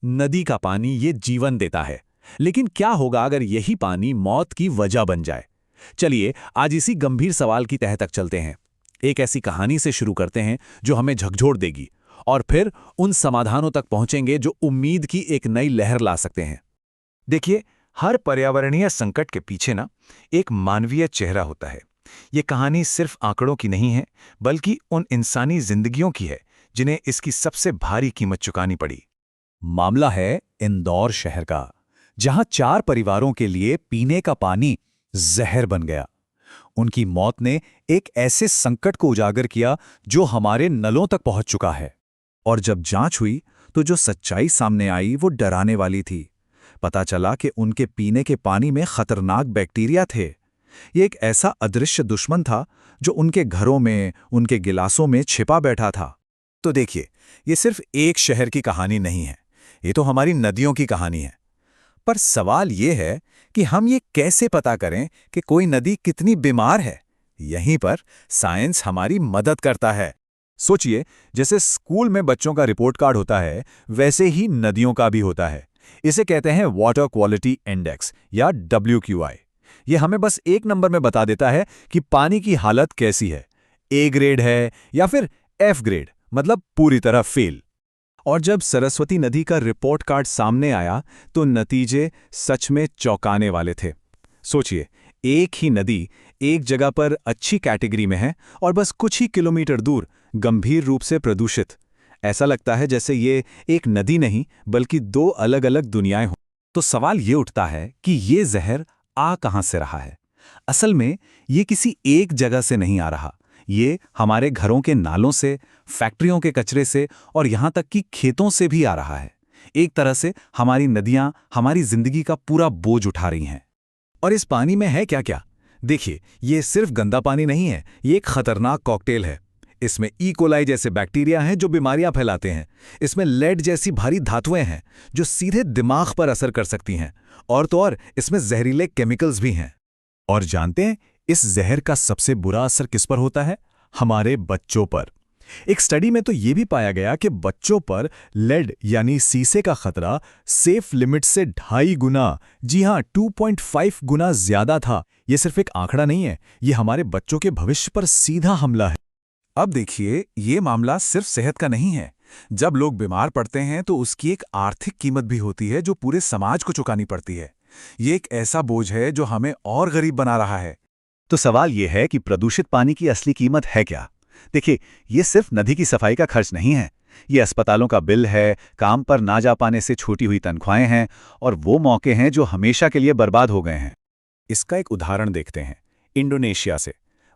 नदी का पानी ये जीवन देता है, लेकिन क्या होगा अगर यही पानी मौत की वजह बन जाए? चलिए आज इसी गंभीर सवाल की तह तक चलते हैं। एक ऐसी कहानी से शुरू करते हैं जो हमें झकझोर देगी, और फिर उन समाधानों तक पहुंचेंगे जो उम्मीद की एक नई लहर ला सकते हैं। देखिए, हर पर्यावरणीय संकट के पीछे ना एक मानवीय चेहरा होता है। ये कहानी सिर्फ आंकड़ों की नहीं है, बल्कि उन इंसानी जिंदगियों की है जिन्हें इसकी सबसे भारी कीमत चुकानी पड़ी। मामला है इंदौर शहर का, जहां 4 परिवारों के लिए पीने का पानी जहर बन गया। उनकी मौत ने एक ऐसे संकट को उजागर किया जो हमारे नलों तक पहुंच चुका है। और जब जांच हुई तो जो सच्चाई सामने आई वो डराने वाली थी। पता चला कि उनके पीने के पानी में खतरनाक बैक्टीरिया थे। ये एक ऐसा अदृश्य दुश्मन था जो उनके घरों में, उनके गिलासों में छिपा बैठा था। तो देखिए, ये सिर्फ एक शहर की कहानी नहीं है, ये तो हमारी नदियों की कहानी है। पर सवाल ये है कि हम ये कैसे पता करें कि कोई नदी कितनी बीमार है? यहीं पर साइंस हमारी मदद करता है। सोचिए, जैसे स्कूल में बच्चों का रिपोर्ट कार्ड होता है, वैसे ही नदियों का भी होता है। इसे कहते हैं वाटर क्वालिटी इंडेक्स या WQI। ये हमें बस एक नंबर में बता देता है कि पानी की हालत कैसी है, A ग्रेड है या फिर F ग्रेड, मतलब पूरी तरह फेल। और जब सरस्वती नदी का रिपोर्ट कार्ड सामने आया तो नतीजे सच में चौंकाने वाले थे। सोचिए, एक ही नदी एक जगह पर अच्छी कैटेगरी में है और बस कुछ ही किलोमीटर दूर गंभीर रूप से प्रदूषित। ऐसा लगता है जैसे ये एक नदी नहीं बल्कि 2 अलग-अलग दुनियाएं हों। तो सवाल ये उठता है कि ये जहर आ कहां से रहा है? असल में ये किसी एक जगह से नहीं आ रहा। ये हमारे घरों के नालों से, फैक्ट्रियों के कचरे से और यहां तक कि खेतों से भी आ रहा है। एक तरह से हमारी नदियां हमारी जिंदगी का पूरा बोझ उठा रही हैं। और इस पानी में है क्या-क्या? देखिए, ये सिर्फ गंदा पानी नहीं है, ये एक खतरनाक कॉकटेल है। इसमें ई कोलाई जैसे बैक्टीरिया हैं जो बीमारियां फैलाते हैं। इसमें लेड जैसी भारी धातुएं हैं जो सीधे दिमाग पर असर कर सकती हैं। और तो और इसमें जहरीले केमिकल्स भी हैं। और जानते हैं इस जहर का सबसे बुरा असर किस पर होता है? हमारे बच्चों पर। एक स्टडी में तो यह भी पाया गया कि बच्चों पर लेड यानी सीसे का खतरा सेफ लिमिट से 2.5 गुना, जी हां 2.5 गुना ज्यादा था। यह सिर्फ एक आंकड़ा नहीं है, यह हमारे बच्चों के भविष्य पर सीधा हमला है। अब देखिए, ये मामला सिर्फ सेहत का नहीं है। जब लोग बीमार पड़ते हैं तो उसकी एक आर्थिक कीमत भी होती है जो पूरे समाज को चुकानी पड़ती है। ये एक ऐसा बोझ है जो हमें और गरीब बना रहा है। तो सवाल यह है कि प्रदूषित पानी की असली कीमत है क्या? देखिए, ये सिर्फ नदी की सफाई का खर्च नहीं है। ये अस्पतालों का बिल है, काम पर ना जा पाने से छूटी हुई तनख्वाहें हैं और वो मौके हैं जो हमेशा के लिए बर्बाद हो गए हैं। इसका एक उदाहरण देखते हैं, इंडोनेशिया से।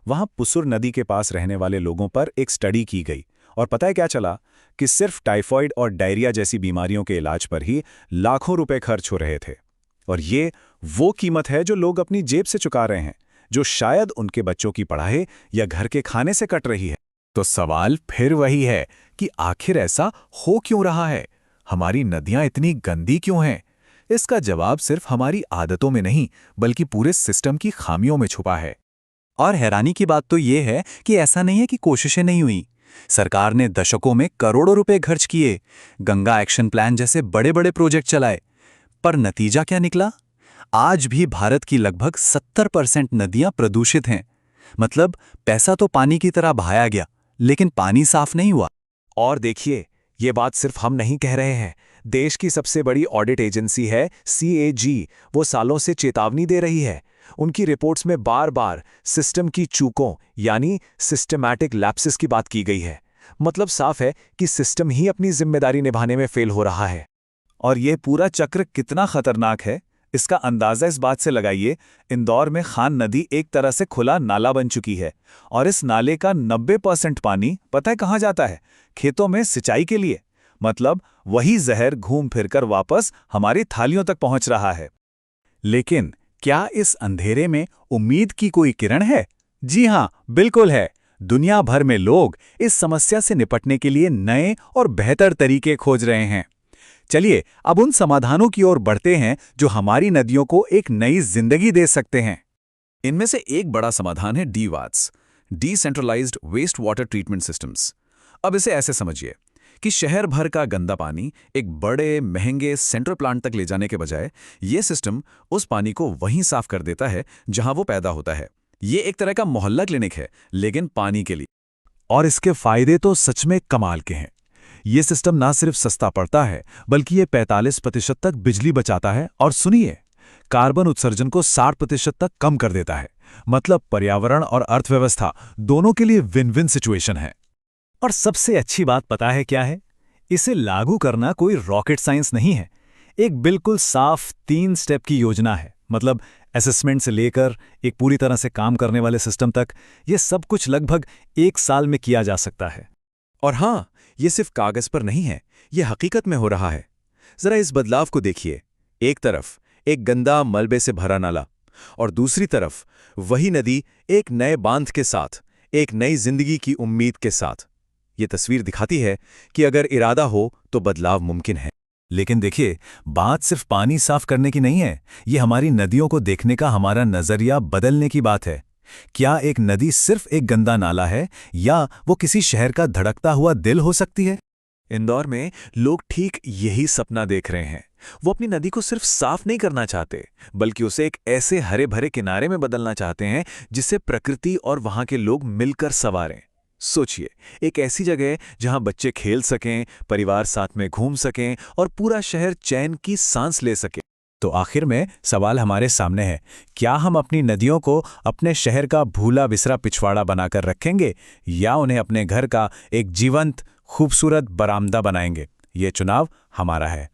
वहां पुसुर नदी के पास रहने वाले लोगों पर एक स्टडी की गई और पता है क्या चला? कि सिर्फ टाइफॉइड और डायरिया जैसी बीमारियों के इलाज पर ही लाखों रुपए खर्च हो रहे थे। और ये वो कीमत है जो लोग अपनी जेब से चुका रहे हैं, जो शायद उनके बच्चों की पढ़ाई या घर के खाने से कट रही है। तो सवाल फिर वही है कि आखिर ऐसा हो क्यों रहा है? हमारी नदियां इतनी गंदी क्यों हैं? इसका जवाब सिर्फ हमारी आदतों में नहीं बल्कि पूरे सिस्टम की खामियों में छुपा है। और हैरानी की बात तो ये है कि ऐसा नहीं है कि कोशिशें नहीं हुई। सरकार ने दशकों में करोड़ों रुपए खर्च किए, गंगा एक्शन प्लान जैसे बड़े-बड़े प्रोजेक्ट चलाए, पर नतीजा क्या निकला? आज भी भारत की लगभग 70% नदियां प्रदूषित हैं। मतलब पैसा तो पानी की तरह बहाया गया, लेकिन पानी साफ नहीं हुआ। और देखिए, ये बात सिर्फ हम नहीं कह रहे हैं। देश की सबसे बड़ी ऑडिट एजेंसी है CAG, वो सालों से चेतावनी दे रही है। उनकी रिपोर्ट्स में बार-बार सिस्टम की चूकों यानी सिस्टमैटिक लैप्सेस की बात की गई है। मतलब साफ है कि सिस्टम ही अपनी जिम्मेदारी निभाने में फेल हो रहा है। और ये पूरा चक्र कितना खतरनाक है, इसका अंदाजा इस बात से लगाइए। इंदौर में खान नदी एक तरह से खुला नाला बन चुकी है और इस नाले का 90% पानी पता है कहाँ जाता है? खेतों में सिंचाई के लिए। मतलब वही जहर घूम फिरकर वापस हमारी थालियों तक पहुंच रहा है। लेकिन क्या इस अंधेरे में उम्मीद की कोई किरण है? जी हां, बिल्कुल है। दुनिया भर में लोग इस समस्या से निपटने के लिए नए और बेहतर तरीके खोज रहे हैं। चलिए अब उन समाधानों की ओर बढ़ते हैं जो हमारी नदियों को एक नई जिंदगी दे सकते हैं। इनमें से एक बड़ा समाधान है DWATS, decentralised waste water treatment systems. अब इसे ऐसे समझिए कि शहर भर का गंदा पानी एक बड़े महंगे सेंट्रल प्लांट तक ले जाने के बजाय ये सिस्टम उस पानी को वहीं साफ कर देता है जहां वो पैदा होता है। ये एक तरह का मोहल्ला क्लिनिक है, लेकिन पानी के लिए। और इसके फायदे तो सच में कमाल के हैं। ये सिस्टम ना सिर्फ सस्ता पड़ता है, बल्कि ये 45% तक बिजली बचाता है और सुनिए, कार्बन उत्सर्जन को 60% तक कम कर देता है। मतलब पर्यावरण और अर्थव्यवस्था दोनों के लिए विन विन सिचुएशन है। और सबसे अच्छी बात पता है क्या है? इसे लागू करना कोई रॉकेट साइंस नहीं है। एक बिल्कुल साफ 3 स्टेप की योजना है। मतलब असेसमेंट से लेकर एक पूरी तरह से काम करने वाले सिस्टम तक, ये सब कुछ लगभग 1 साल में किया जा सकता है। और हाँ, ये सिर्फ कागज पर नहीं है, ये हकीकत में हो रहा है। जरा इस बदलाव को देखिए। एक तरफ एक गंदा मलबे से भरा नाला, और दूसरी तरफ वही नदी एक नए बांध के साथ, एक नई जिंदगी की उम्मीद के साथ। ये तस्वीर दिखाती है कि अगर इरादा हो तो बदलाव मुमकिन है। लेकिन देखिए, बात सिर्फ पानी साफ करने की नहीं है, ये हमारी नदियों को देखने का हमारा नजरिया बदलने की बात है। क्या एक नदी सिर्फ एक गंदा नाला है, या वो किसी शहर का धड़कता हुआ दिल हो सकती है? इंदौर में लोग ठीक यही सपना देख रहे हैं। वो अपनी नदी को सिर्फ साफ नहीं करना चाहते, बल्कि उसे एक ऐसे हरे भरे किनारे में बदलना चाहते हैं जिससे प्रकृति और वहां के लोग मिलकर संवारें। सोचिए, एक ऐसी जगह जहां बच्चे खेल सकें, परिवार साथ में घूम सकें और पूरा शहर चैन की सांस ले सके। तो आखिर में सवाल हमारे सामने है, क्या हम अपनी नदियों को अपने शहर का भूला बिसरा पिछवाड़ा बनाकर रखेंगे, या उन्हें अपने घर का एक जीवंत खूबसूरत बरामदा बनाएंगे? ये चुनाव हमारा है।